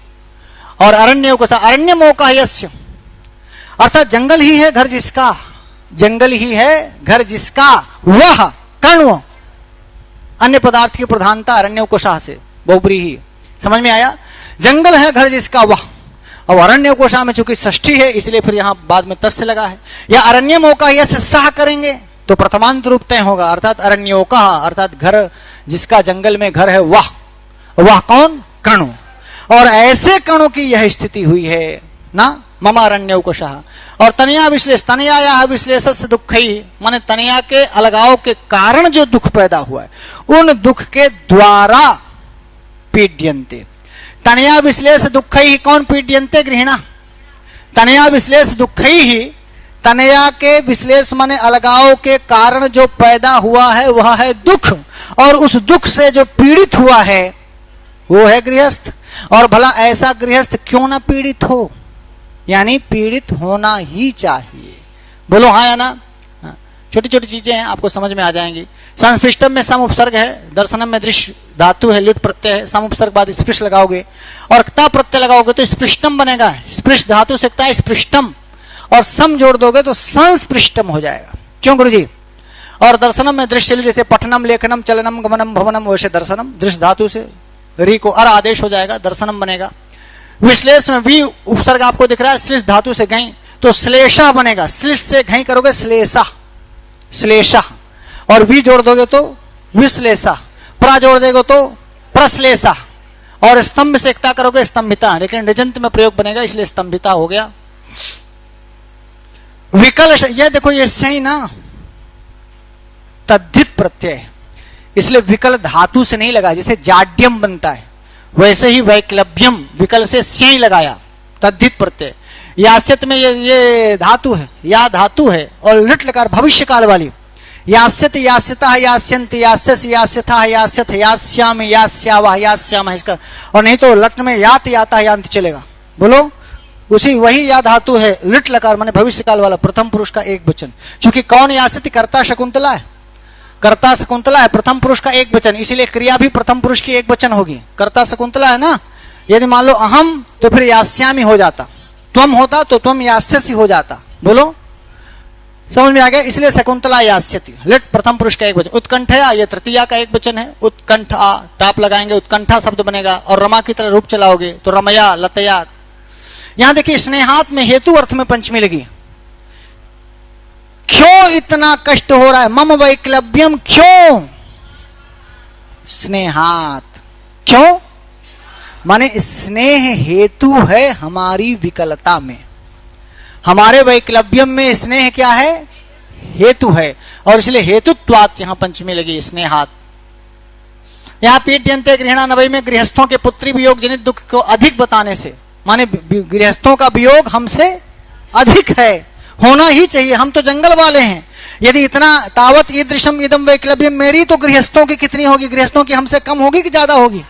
और अरण्य को, अरण्य मोका यस्य, अर्थात जंगल ही है घर जिसका, जंगल ही है घर जिसका, वह कण्व, अन्य पदार्थ की प्रधानता अरण्य कोशा से बहुब्री ही, समझ में आया। जंगल है घर जिसका वह, और अरण्य कोशा में चूंकि षष्ठी है इसलिए फिर यहां बाद में तस्य लगा है। या अरण्य मौका यह सह करेंगे तो प्रथमांत रूप तय होगा, अर्थात अरण्योका, अर्थात घर जिसका जंगल में घर है वह, वह कौन, कणु। और ऐसे कणु की यह स्थिति हुई है ना, मम अरण्यकोशः। और तनया विश्लेष, तनया विश्लेष से दुख ही, माने तनया के अलगाव के कारण जो दुख पैदा हुआ है, उन दुख के द्वारा पीड्यन्ते। तनया विश्लेष दुख ही, कौन पीड्यन्ते, गृहिणा। तनया विश्लेष दुख ही, तनया के विश्लेष माने अलगाव के कारण जो पैदा हुआ है वह है दुख, और उस दुख से जो पीड़ित हुआ है वो है गृहस्थ। और भला ऐसा गृहस्थ क्यों ना पीड़ित हो, यानी पीड़ित होना ही चाहिए, बोलो हाँ या ना। छोटी छोटी चीजें हैं, आपको समझ में आ जाएंगी। संस्पृष्टम में सम उपसर्ग है, दर्शनम में दृश्य धातु है, लिट प्रत्यय है, सम उपसर्ग बाद स्पृश लगाओगे और क्ता प्रत्यय लगाओगे तो स्पृष्टम बनेगा, स्पृश धातु से क्ता स्पृष्टम, और सम जोड़ दोगे तो संस्पृष्टम हो जाएगा। क्यों गुरुजी। और दर्शनम में दृश्य, जैसे पठनम लेखनम चलनम गमनम भवनम, वैसे दर्शनम दृश्य धातु से री को अर आदेश हो जाएगा, दर्शनम बनेगा। विश्लेष में भी उपसर्ग आपको दिख रहा है, श्लेष धातु से गई तो श्लेषा बनेगा, श्लेष से घई करोगे श्लेषा, श्लेषा, और वी जोड़ दोगे तो विश्लेषा, प्रा जोड़ देगो तो प्रश्लेषा, और स्तंभ से एकता करोगे स्तंभिता, लेकिन निजंत में प्रयोग बनेगा इसलिए स्तंभिता हो गया। विकल, यह देखो ये सही ना, तद्धित प्रत्यय, इसलिए विकल धातु से नहीं लगा, जैसे जाड्यम बनता है वैसे ही वैक्लव्यम विकल से स्यई लगाया, तद्धित प्रत्यय। यास्यत में ये धातु है, या धातु है, और लिट लकार भविष्य काल वाली, यास्यत यास्यता यास्यंत यास्यस यास्यथा यास्यथ यास्याम यास्यावह यास्यामः, इसका। और नहीं तो लट में यात याता यान्त चलेगा, बोलो उसी वही या धातु है, लिट लकार माने भविष्य काल वाला, प्रथम पुरुष का एक वचन। क्योंकि कौन यास्यति, कर्ता शकुंतला है, कर्ता शकुंतला है, प्रथम पुरुष का एक वचन, इसीलिए क्रिया भी प्रथम पुरुष की एक वचन होगी। कर्ता शकुंतला है ना, यदि मान लो अहम तो फिर यास्यामी हो जाता, त्वम होता तो त्वम यास्यसि हो जाता, बोलो समझ में आ गया। इसलिए शकुंतला यास्यति, लिट प्रथम पुरुष का एक वचन। उत्कंठया ये तृतीया का एक वचन है, उत्कंठा टाप लगाएंगे उत्कंठा शब्द बनेगा, और रमा की तरह रूप चलाओगे तो रमया लतया। यहां देखिए स्नेहात में हेतु अर्थ में पंचमी लगी, क्यों इतना कष्ट हो रहा है? मम वैक्लव्यम, क्यों? स्नेहात। क्यों? माने स्नेह हेतु है हमारी विकलता में, हमारे वैक्लव्यम में स्नेह क्या है? हेतु है, और इसलिए हेतुत्वात् यहां पंचमी लगी, स्नेहात। यहां पीड्यन्ते गृहणा नवई में गृहस्थों के पुत्री वियोग जनित दुख को अधिक बताने से, माने गृहस्थों का वियोग हमसे अधिक है, होना ही चाहिए, हम तो जंगल वाले हैं। यदि इतना तावत ईदृशम इदम वैक्लव्यम, मेरी तो गृहस्थों की कितनी होगी? गृहस्थों की हमसे कम होगी कि ज्यादा होगी?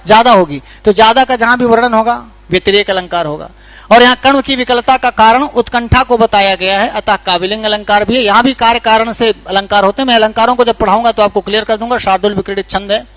ज्यादा होगी। तो ज्यादा का जहां भी वर्णन होगा व्यतिरेक अलंकार होगा। और यहाँ कर्ण की विकलता का कारण उत्कंठा को बताया गया है, अतः काविलिंग अलंकार भी है। यहाँ भी कार्य कारण से अलंकार होते हैं। मैं अलंकारों को जब पढ़ाऊंगा तो आपको क्लियर कर दूंगा। शार्दुल विक्रीडित छंद है।